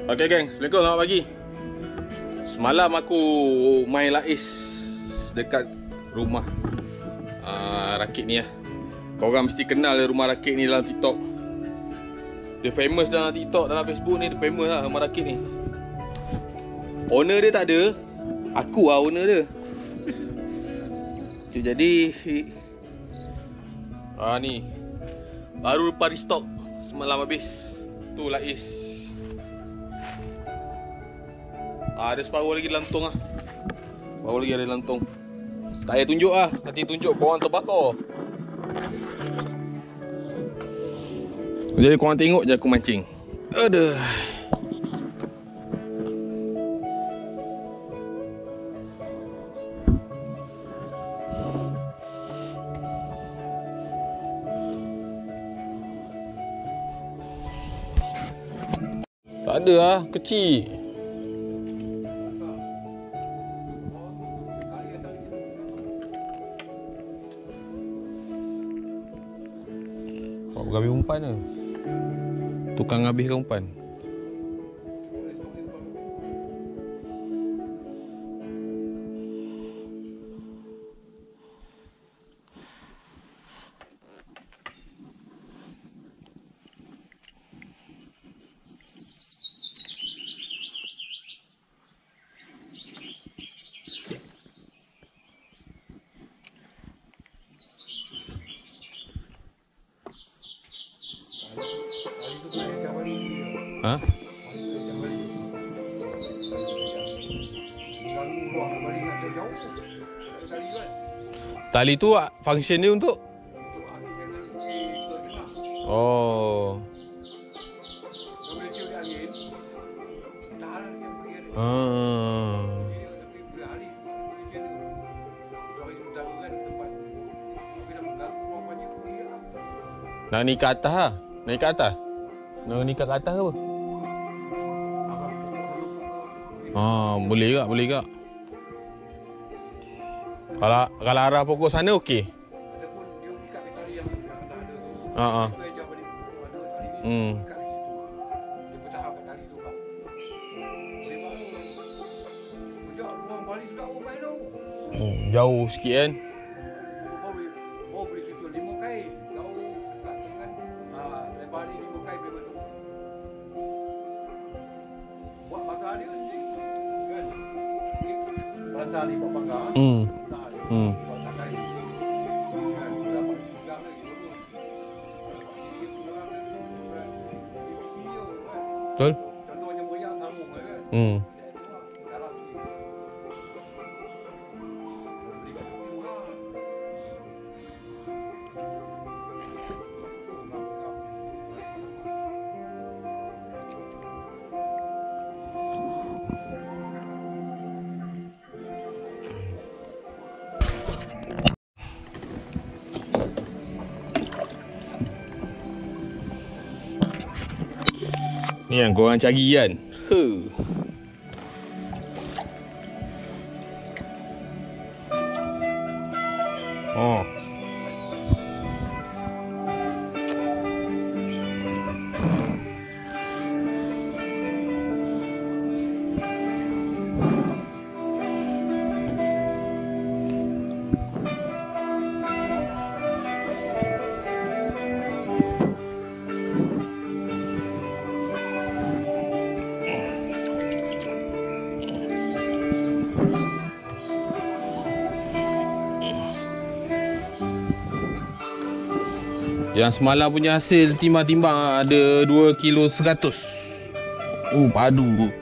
Okay geng, Assalamualaikum, selamat pagi. Semalam aku main lais dekat rumah Rakit ni lah. Korang mesti kenal rumah Rakit ni dalam TikTok. Dia famous dalam TikTok, dalam Facebook ni. Dia famous lah rumah Rakit ni. Owner dia tak ada, aku lah owner dia. Jadi ni baru lepas restock semalam habis. Tu lais. Ada separuh lagi dalam tong lah. Separuh lagi ada dalam tong. Tak payah tunjuk lah. Nanti tunjuk korang terbakar. Jadi korang tengok je aku mancing. Aduh. Tak ada lah, kecil. Habis umpan ke? Tukang habiskan umpan. Ha? Tali tu function dia untuk? Oh. Nak ni ke atas lah? Naik ke atas? Nak ni ke atas ke apa? Boleh tak? Boleh tak? Kalau arah pokok sana okey. Jauh sikit kan? Tali buat pagar. Betul? Contohnya moyang sambung kan. Ni yang korang cari kan? Yang semalam punya hasil timbang-timbang ada 2 kilo 100. Padu.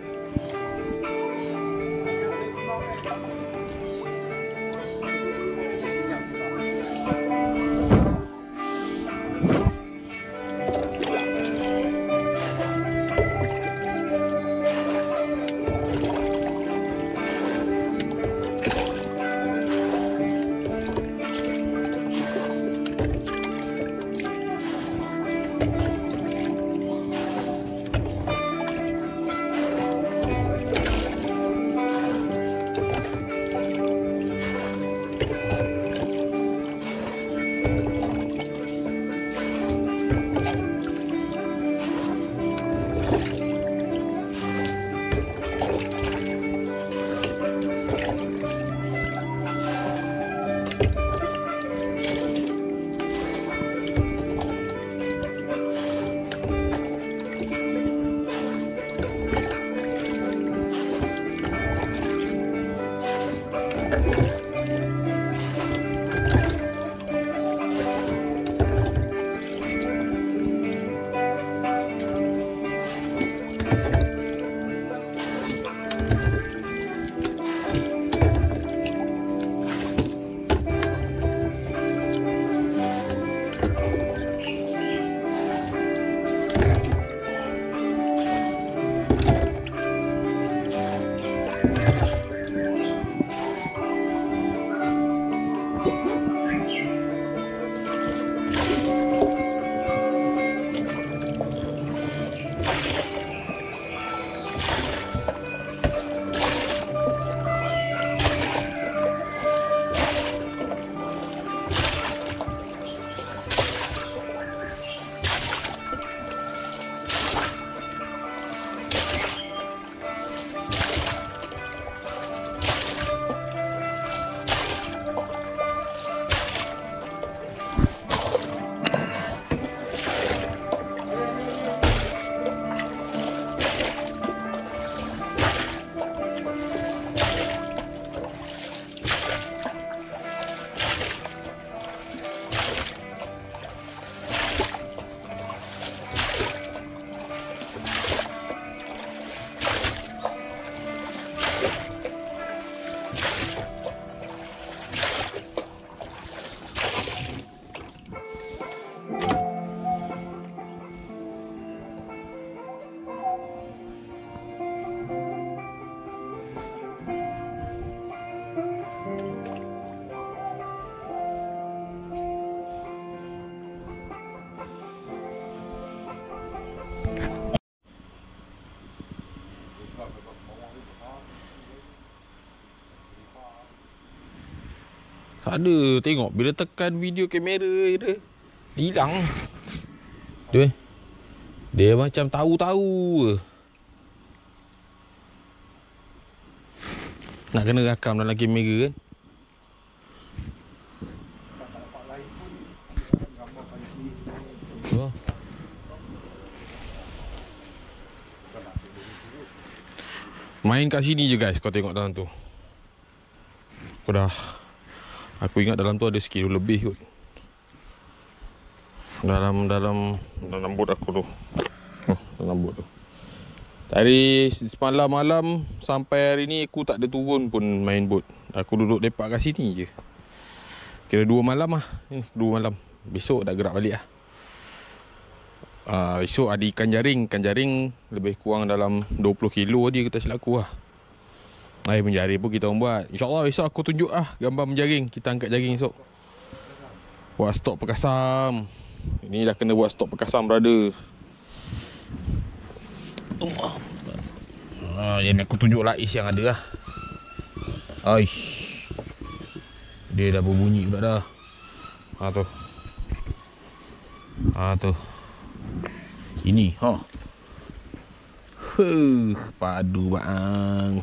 Tak ada, tengok bila tekan video kamera dia hilang. Dia macam tahu-tahu. Nak kena rakam dalam kamera kan. Oh. Main kat sini je guys, kau tengok dalam tu. Aku ingat dalam tu ada sekilo lebih kot. Dalam bot aku tu. Dalam bot tu. Dari semalam malam sampai hari ni aku tak ada turun pun main bot. Aku duduk lepak kat sini je. Kira 2 malam lah. 2 malam. Besok dah gerak balik lah. Besok ada ikan jaring. Ikan jaring lebih kurang dalam 20 kilo dia, kita silap aku lah. Air menjaring pun kita orang buat. InsyaAllah besok aku tunjuk lah gambar menjaring. Kita angkat jaring esok. Buat stok perkasam. Ini dah kena buat stok perkasam brother. Yang aku tunjuk lais yang ada lah. Aish, dia dah berbunyi pula dah. Tu. Tu. Ini padu bang.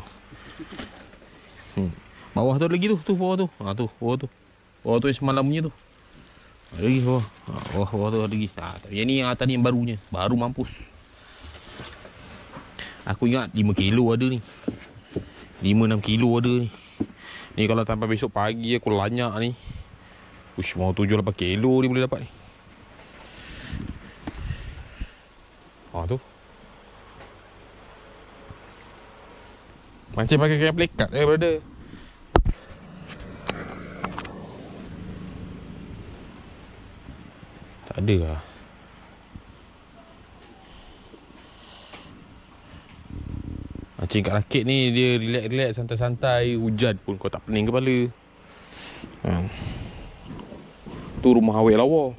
Bawah tu lagi tu, bawah tu. Bawah tu. Bawah tu yang semalam punya tu. Ada lagi bawah. Bawah tu ada lagi. Yang ni atas ni yang barunya. Baru mampus. Aku ingat 5 kilo ada ni. 5-6 kilo ada ni. Ni kalau sampai besok pagi aku lanyak ni. Ush, mau 7-8 kilo dia boleh dapat ni. Tu. Macam pakai kain plekat brother. Tak ada lah. Mancing kat rakit ni dia relax-relax, santai-santai. Hujan pun kau tak pening kepala. Tu rumah awet lawa.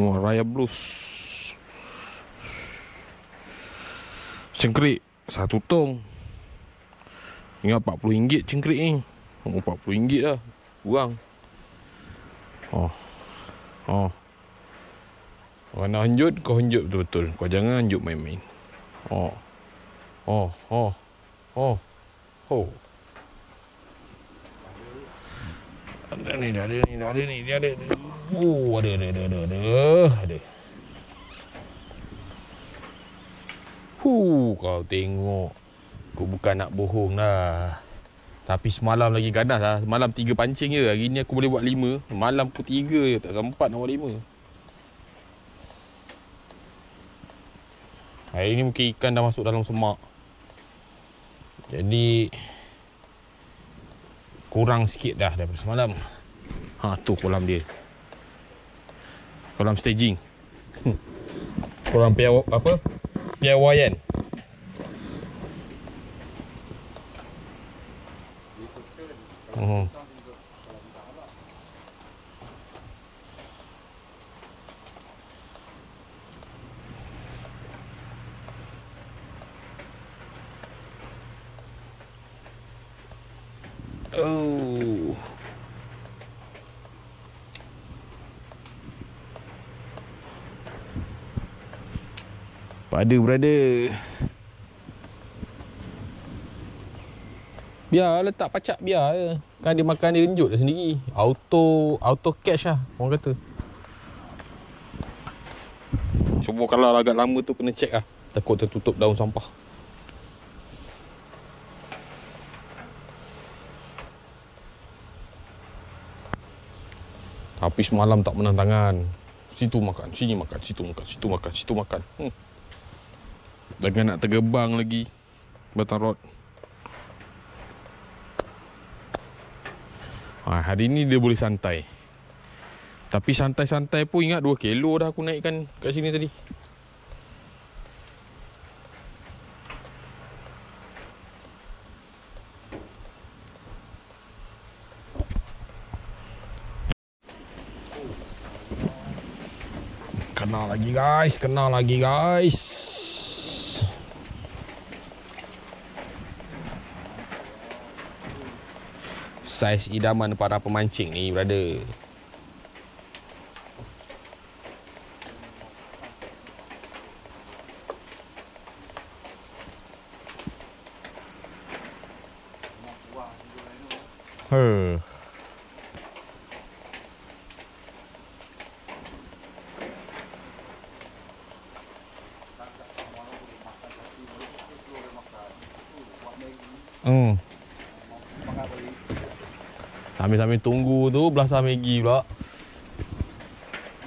Raya Blues. Cengkerik 1 tong. Ingat RM40 cengkerik ni. RM40 lah. Kurang. Kau nak henjut, kau henjut betul-betul. Kau jangan henjut main-main. Ada ni. Dia ada. Ada. Kau tengok. Aku bukan nak bohong lah. Tapi semalam lagi ganas lah. Semalam 3 pancing je. Hari ni aku boleh buat 5. Malam aku 3 je. Tak sempat nak buat 5. Hari ni mungkin ikan dah masuk dalam semak. Jadi kurang sikit dah daripada semalam. Tu kolam dia. Kolam staging. Kolam piawaian. Hmm. Oh. Pada brother. Biar letak pacak biar je. Kan dia makan dia renjut dah sendiri. Auto catch lah orang kata. Cuba kalau agak lama tu kena check lah. Takut tertutup daun sampah. Tapi semalam tak menang tangan. Situ makan, sini makan, situ makan, situ makan, situ makan. Dengan nak tergebang lagi batang rod. Hari ni dia boleh santai. Tapi santai-santai pun ingat 2 kilo dah aku naikkan kat sini tadi. Kena lagi guys, kena lagi guys. Saiz idaman para pemancing ni brother. Sambil-sambil tunggu tu belasah Maggi pula.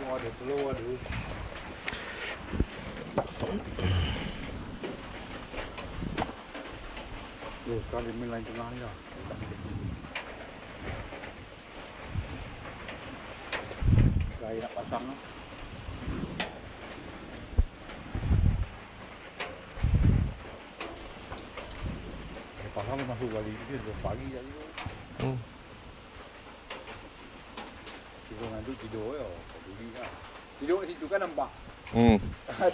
Ada telur ada. Sekali main lain tengah ni lah. Gaya nak pasang lah. Pasang tu masuk balik dia 2 pagi tadi tu. Kita ngantuk tidur ya. Tidur kat situ kan nampak.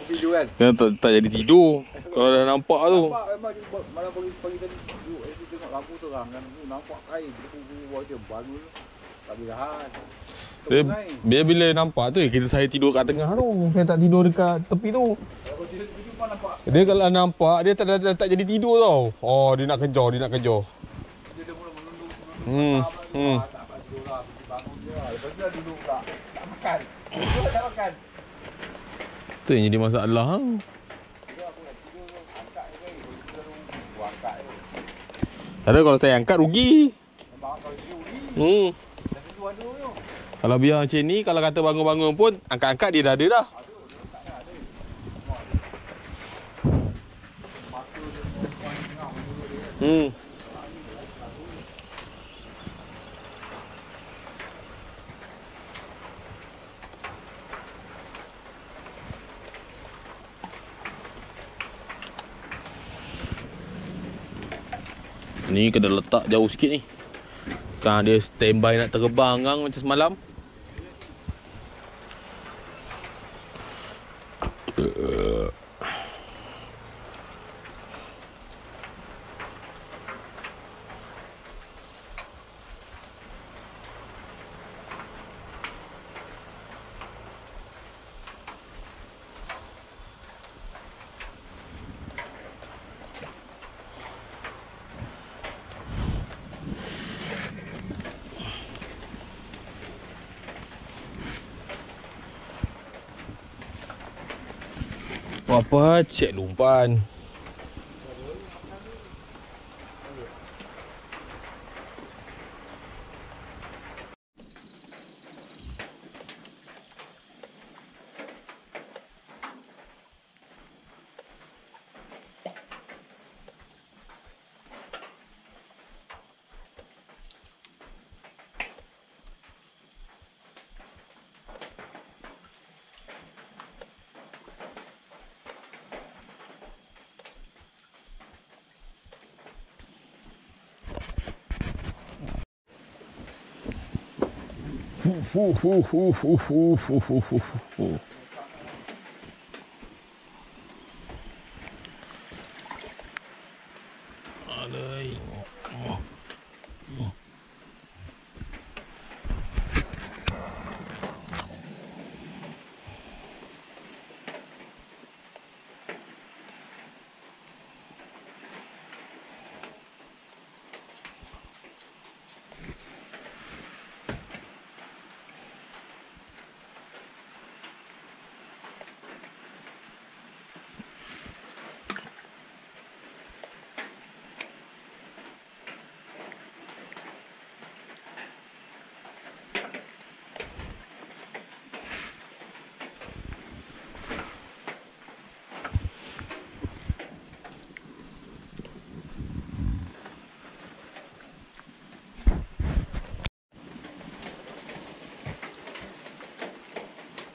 Tidur kan. Dia tak jadi tidur. Kalau dah nampak tu. Nampak memang dia malam pagi tadi duduk tengok lampu terang kan. Nampak kain buat dia baru tu. Tak boleh tahan. Dia bila nampak tu saya tidur kat tengah tu. Saya tak tidur dekat tepi tu. Kalau tidur tepi pun nampak. Dia kalau nampak dia tak jadi tidur tau. Oh dia nak kejar, dia nak kejar. Dia dah mula menunduk. Tak dapat tidur lah. Bangun dia. Lepas tu dah duduk tak makan. Dia tak makan. Tu yang jadi masalah. Tak ada, kalau saya angkat rugi. Kalau biar macam ni, kalau kata bangun-bangun pun angkat-angkat dia dah ada dah. Ni kena letak jauh sikit ni. Kan dia standby nak terbang kan macam semalam. Apa? Cek lumpan.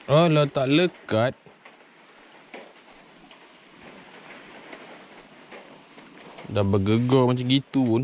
Kalau tak lekat, dah bergegar macam gitu pun.